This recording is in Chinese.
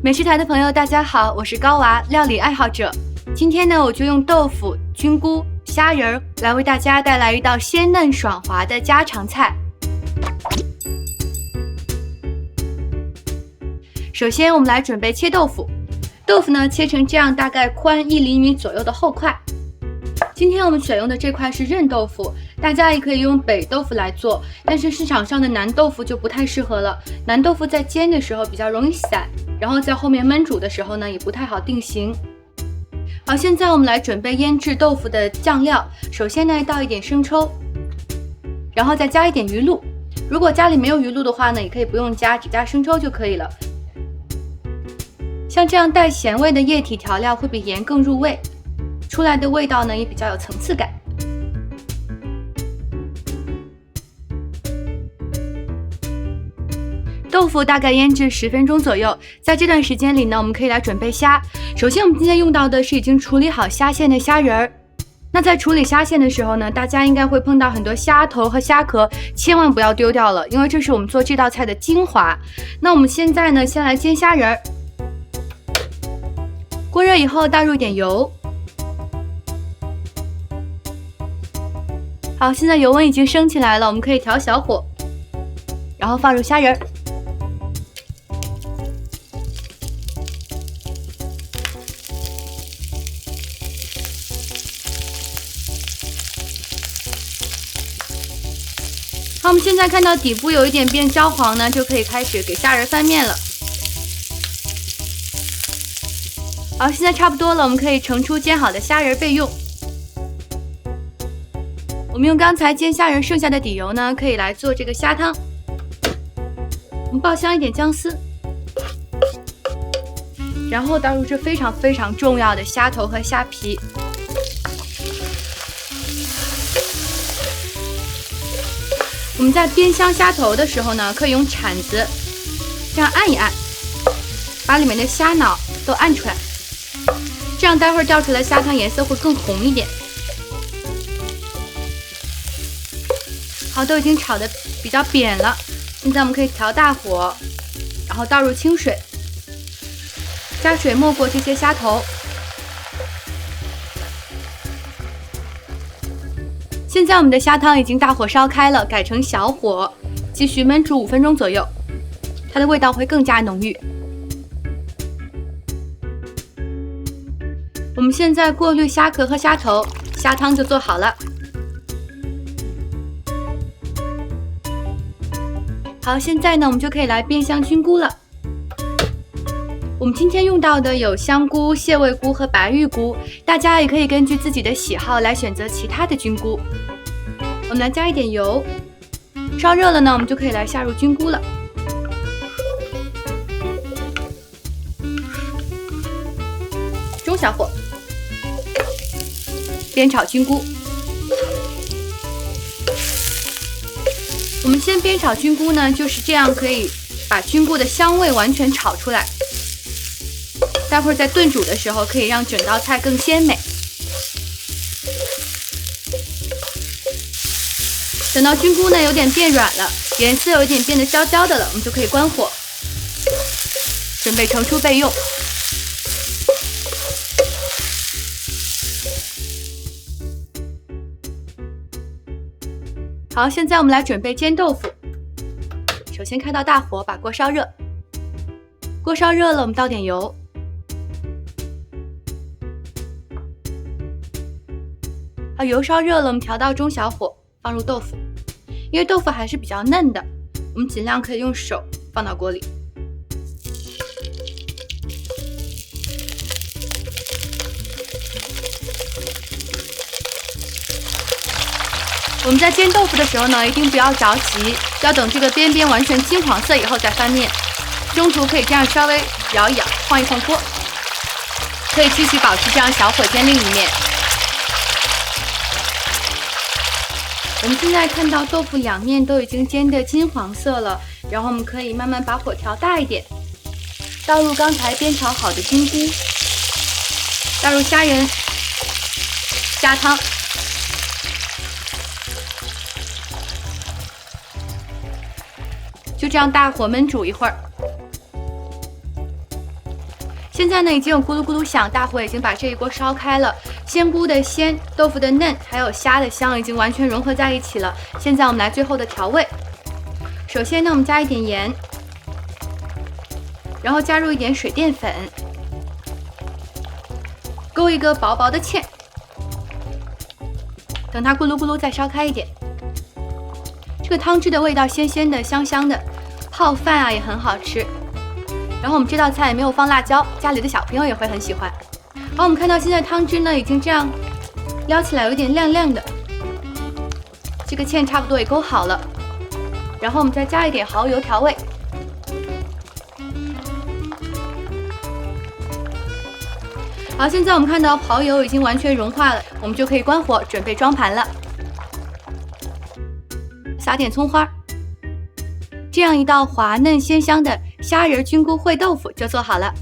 美食台的朋友，大家好，我是高娃，料理爱好者。今天呢，我就用豆腐、菌菇、虾仁儿来为大家带来一道鲜嫩爽滑的家常菜。首先，我们来准备切豆腐。豆腐呢，切成这样大概宽1厘米左右的厚块。今天我们选用的这块是韧豆腐，大家也可以用北豆腐来做，但是市场上的南豆腐就不太适合了。南豆腐在煎的时候比较容易散，然后在后面焖煮的时候呢，也不太好定型。好，现在我们来准备腌制豆腐的酱料。首先呢，倒一点生抽，然后再加一点鱼露。如果家里没有鱼露的话呢，也可以不用加，只加生抽就可以了。像这样带咸味的液体调料会比盐更入味，出来的味道呢也比较有层次感。豆腐大概腌制10分钟左右，在这段时间里呢，我们可以来准备虾。首先我们今天用到的是已经处理好虾线的虾仁儿。那在处理虾线的时候呢，大家应该会碰到很多虾头和虾壳，千万不要丢掉了，因为这是我们做这道菜的精华。那我们现在呢，先来煎虾仁儿。锅热以后倒入一点油。好，现在油温已经升起来了，我们可以调小火，然后放入虾仁儿。好，我们现在看到底部有一点变焦黄呢，就可以开始给虾仁翻面了。好，现在差不多了，我们可以盛出煎好的虾仁备用。我们用刚才煎虾仁剩下的底油呢，可以来做这个虾汤。我们爆香一点姜丝，然后倒入这非常重要的虾头和虾皮。我们在煸香虾头的时候呢，可以用铲子这样按一按，把里面的虾脑都按出来，这样待会儿调出来虾汤颜色会更红一点。好，都已经炒得比较扁了，现在我们可以调大火，然后倒入清水，加水没过这些虾头。现在我们的虾汤已经大火烧开了，改成小火，继续焖煮5分钟左右，它的味道会更加浓郁。我们现在过滤虾壳和虾头，虾汤就做好了。好，现在呢，我们就可以来煸香菌菇了。我们今天用到的有香菇、蟹味菇和白玉菇，大家也可以根据自己的喜好来选择其他的菌菇。我们来加一点油，烧热了呢，我们就可以来下入菌菇了。中小火煸炒菌菇。我们先煸炒菌菇呢，就是这样可以把菌菇的香味完全炒出来。待会儿在炖煮的时候，可以让整道菜更鲜美。等到菌菇呢有点变软了，颜色有点变得焦焦的了，我们就可以关火，准备盛出备用。好，现在我们来准备煎豆腐。首先开到大火，把锅烧热。锅烧热了，我们倒点油。好，油烧热了，我们调到中小火，放入豆腐。因为豆腐还是比较嫩的，我们尽量可以用手放到锅里。我们在煎豆腐的时候呢，一定不要着急，要等这个边边完全金黄色以后再翻面。中途可以这样稍微摇一摇，晃一晃锅，可以继续保持这样小火煎另一面。我们现在看到豆腐两面都已经煎得金黄色了，然后我们可以慢慢把火调大一点，倒入刚才煸炒好的菌菇，倒入虾仁、虾汤。就这样大火焖煮一会儿。现在呢已经有咕噜咕噜响，大火已经把这一锅烧开了，鲜菇的鲜，豆腐的嫩，还有虾的香已经完全融合在一起了。现在我们来最后的调味，首先呢我们加一点盐，然后加入一点水淀粉，勾一个薄薄的芡，等它咕噜咕噜再烧开一点。这个汤汁的味道鲜鲜的、香香的，泡饭啊也很好吃。然后我们这道菜也没有放辣椒，家里的小朋友也会很喜欢。好，我们看到现在汤汁呢已经这样撩起来，有点亮亮的，这个芡差不多也勾好了。然后我们再加一点蚝油调味。好，现在我们看到蚝油已经完全融化了，我们就可以关火准备装盘了。撒点葱花，这样一道滑嫩鲜香的虾仁菌菇烩豆腐就做好了。